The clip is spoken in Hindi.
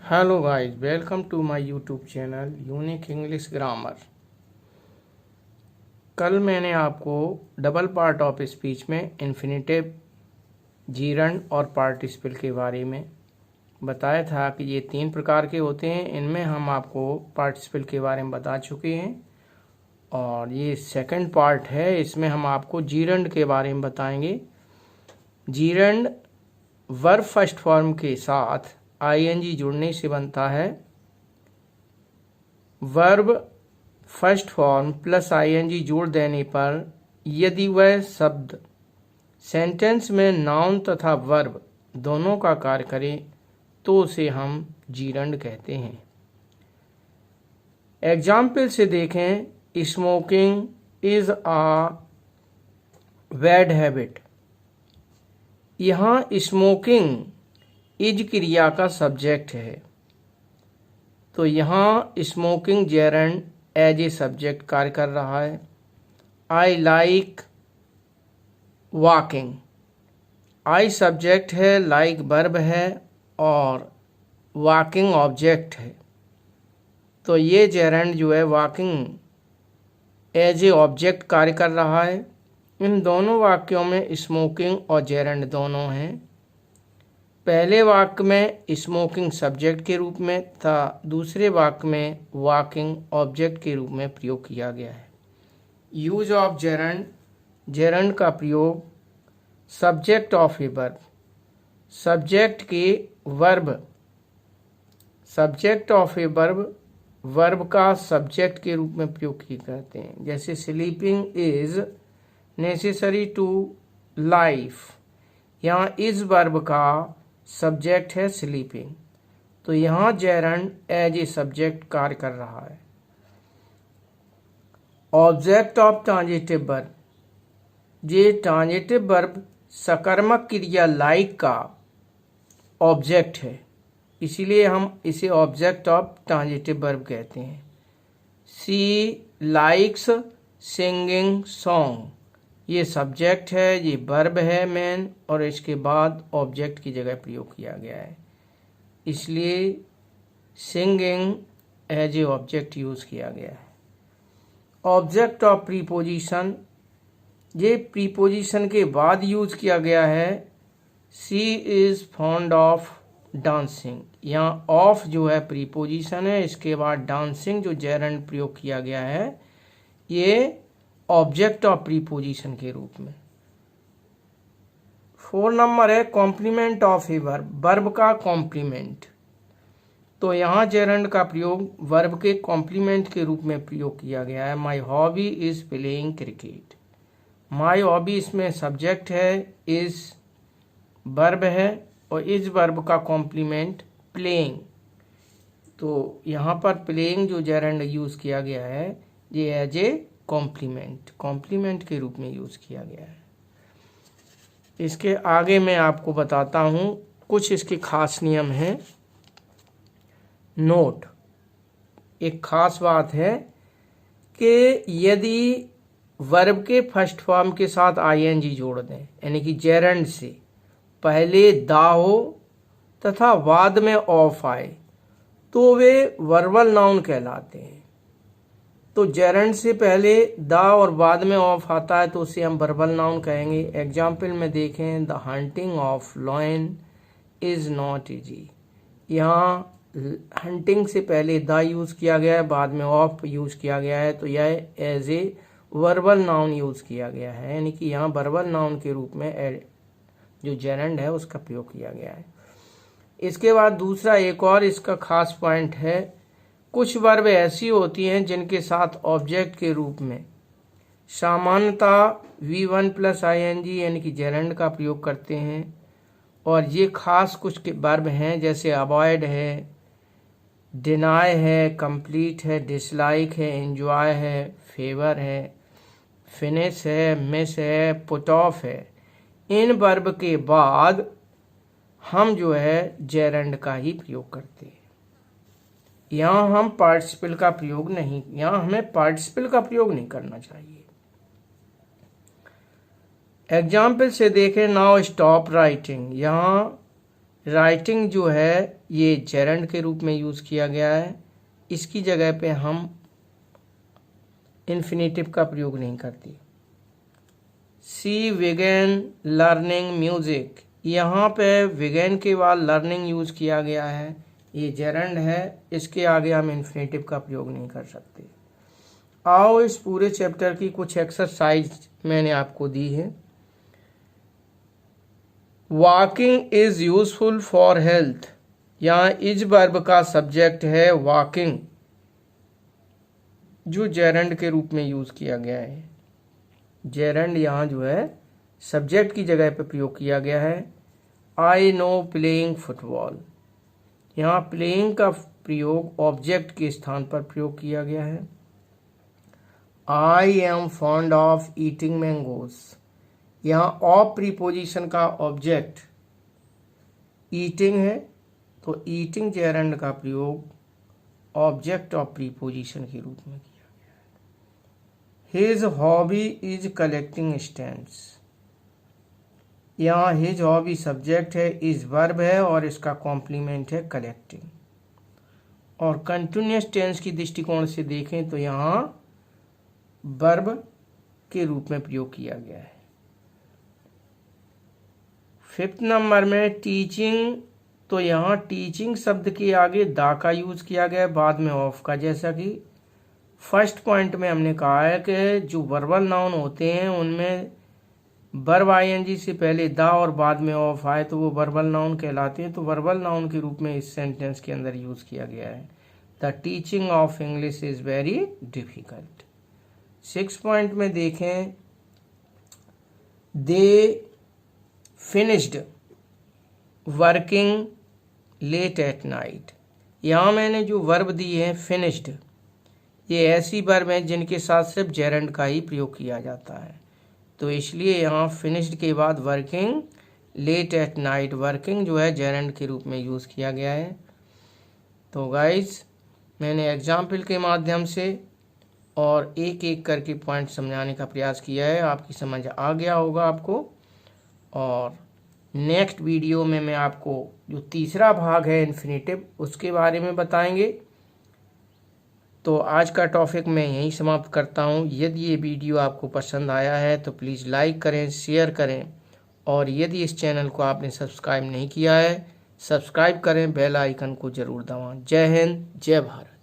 Hello guys, welcome to my YouTube channel Unique English Grammar. कल मैंने आपको डबल पार्ट ऑफ स्पीच में इन्फिनेटिव, जीरंड और पार्टिसिपल के बारे में बताया था कि ये 3 प्रकार के होते हैं। इनमें हम आपको पार्टिसिपल के बारे में बता चुके हैं और ये सेकंड पार्ट है, इसमें हम आपको जीरंड के बारे में बताएंगे। जीरंड वर्ब फर्स्ट फॉर्म के साथ आईएनजी जुड़ने से बनता है। Verb first form plus ING जोड़ देने पर यदि वह शब्द सेंटेंस में नाउन तथा वर्ब दोनों का कार्य करे तो उसे हम जीरंड कहते हैं। एग्जाम्पल से देखें, smoking is a bad habit. यहाँ स्मोकिंग इज क्रिया का सब्जेक्ट है, तो यहाँ smoking gerund as a subject कार्य कर रहा है। I like walking, I subject है, लाइक वर्ब है और वॉकिंग ऑब्जेक्ट है, तो ये जेरंड जो है वॉकिंग एज ए ऑब्जेक्ट कार्य कर रहा है। इन दोनों वाक्यों में स्मोकिंग और जेरंड दोनों हैं। पहले वाक्य में स्मोकिंग सब्जेक्ट के रूप में तथा दूसरे वाक्य में वॉकिंग ऑब्जेक्ट के रूप में प्रयोग किया गया है। यूज ऑफ जेरंड, जेरंड का प्रयोग subject of a verb, subject के verb, subject of a verb, verb का सब्जेक्ट के रूप में प्रयोग किए जाते हैं। जैसे sleeping is necessary to life, यहाँ इस वर्ब का सब्जेक्ट है स्लीपिंग, तो यहाँ जेरंड एज ए सब्जेक्ट कार्य कर रहा है। ऑब्जेक्ट ऑफ ट्रांजिटिव वर्ब, ये ट्रांजिटिव वर्ब सकर्मक क्रिया लाइक का ऑब्जेक्ट है, इसीलिए हम इसे ऑब्जेक्ट ऑफ ट्रांजिटिव वर्ब कहते हैं। सी लाइक्स सिंगिंग सॉन्ग, ये सब्जेक्ट है, ये वर्ब है मेन, और इसके बाद ऑब्जेक्ट की जगह प्रयोग किया गया है, इसलिए singing as a object use किया गया है। ऑब्जेक्ट ऑफ प्रीपोजिशन, ये प्रीपोजिशन के बाद यूज किया गया है। She is fond of dancing, यहाँ ऑफ जो है प्रीपोजिशन है, इसके बाद डांसिंग जो जेरंड प्रयोग किया गया है, ये ऑब्जेक्ट ऑफ प्रीपोजिशन के रूप में। 4 नंबर है complement of a verb, verb का कॉम्प्लीमेंट, तो यहाँ जेरंड का प्रयोग वर्ब के कॉम्प्लीमेंट के रूप में प्रयोग किया गया है। My hobby is playing cricket, my hobby इसमें सब्जेक्ट है, इज वर्ब है और इस वर्ब का कॉम्प्लीमेंट प्लेइंग, तो यहाँ पर प्लेइंग जो जेरंड यूज किया गया है ये एज ए कॉम्प्लीमेंट के रूप में यूज किया गया है। इसके आगे मैं आपको बताता हूँ कुछ इसके खास नियम हैं। नोट, एक खास बात है कि यदि वर्ब के फर्स्ट फॉर्म के साथ आईएनजी जोड़ दें, यानी कि जेरंड से पहले दा हो तथा बाद में ऑफ आए, तो वे वर्बल नाउन कहलाते हैं। तो जेरंड से पहले दा और बाद में ऑफ आता है तो उसे हम वर्बल नाउन कहेंगे। एग्जाम्पल में देखें, the hunting of lion is not easy, यहाँ हंटिंग से पहले दा यूज किया गया है, बाद में ऑफ यूज किया गया है, तो यह as a verbal noun use किया गया है, यानी कि यहाँ वर्बल नाउन के रूप में जो जेरंड है उसका प्रयोग किया गया है। इसके बाद दूसरा एक और इसका खास पॉइंट है, कुछ वर्ब ऐसी होती हैं जिनके साथ ऑब्जेक्ट के रूप में सामान्यतः V1 प्लस ING यानी कि जेरंड का प्रयोग करते हैं, और ये खास कुछ वर्ब हैं जैसे अवॉइड है, डिनाई है, कंप्लीट है, डिसलाइक है, एंजॉय है, फेवर है, फिनिश है, मिस है, पुट ऑफ है। इन वर्ब के बाद हम जो है जेरंड का ही प्रयोग करते हैं। यहाँ हम पार्टिसिपल का प्रयोग नहीं, यहाँ हमें पार्टिसिपल का प्रयोग नहीं करना चाहिए। एग्जाम्पल से देखें, नाउ स्टॉप राइटिंग, यहाँ राइटिंग जो है ये जेरंड के रूप में यूज़ किया गया है, इसकी जगह पे हम इन्फिनेटिव का प्रयोग नहीं करते। सी विगन लर्निंग म्यूजिक, यहाँ पे विगन के बाद लर्निंग यूज़ किया गया है, ये जेरंड है, इसके आगे हम इन्फिनेटिव का प्रयोग नहीं कर सकते। आओ इस पूरे चैप्टर की कुछ एक्सरसाइज मैंने आपको दी है। Walking is useful for health, यहाँ इज वर्ब का सब्जेक्ट है वॉकिंग, जो जेरंड के रूप में यूज किया गया है। जेरंड यहाँ जो है सब्जेक्ट की जगह पर प्रयोग किया गया है। आई नो प्लेइंग फुटबॉल, यहाँ प्लेइंग का प्रयोग ऑब्जेक्ट के स्थान पर प्रयोग किया गया है। I am fond of eating mangoes, यहाँ ऑफ प्रीपोजिशन का ऑब्जेक्ट ईटिंग है, तो ईटिंग जेरंड का प्रयोग ऑब्जेक्ट ऑफ प्रीपोजिशन के रूप में किया गया है। His hobby is collecting stamps, यहाँ हिज हॉबी सब्जेक्ट है, इज वर्ब है और इसका कॉम्प्लीमेंट है कलेक्टिंग। और कंटिन्यूअस टेंस की दृष्टिकोण से देखें तो यहाँ वर्ब के रूप में प्रयोग किया गया है। 5th नंबर में टीचिंग, तो यहाँ टीचिंग शब्द के आगे दा का यूज किया गया है, बाद में ऑफ का। जैसा कि फर्स्ट पॉइंट में हमने कहा है कि जो वर्बल नाउन होते हैं उनमें वर्ब आईएनजी से पहले दा और बाद में ऑफ आए तो वो वर्बल नाउन कहलाते हैं। तो वर्बल नाउन के रूप में इस सेंटेंस के अंदर यूज किया गया है। The teaching of English is very difficult. 6 point में देखें, they finished working late at night, यहाँ मैंने जो वर्ब दी है फिनिश्ड, ये ऐसी वर्ब हैं जिनके साथ सिर्फ जेरंड का ही प्रयोग किया जाता है, तो इसलिए यहाँ फिनिश्ड के बाद working late at night, working जो है जेरंड के रूप में यूज़ किया गया है। तो गाइस मैंने एग्जाम्पल के माध्यम से और एक एक करके पॉइंट समझाने का प्रयास किया है, आपकी समझ आ गया होगा आपको। और नेक्स्ट वीडियो में मैं आपको जो तीसरा भाग है इन्फिनेटिव उसके बारे में बताएंगे। तो आज का टॉपिक मैं यहीं समाप्त करता हूँ। यदि ये वीडियो आपको पसंद आया है तो प्लीज़ लाइक करें, शेयर करें, और यदि इस चैनल को आपने सब्सक्राइब नहीं किया है सब्सक्राइब करें, बेल आइकन को ज़रूर दबाएं। जय हिंद, जय भारत।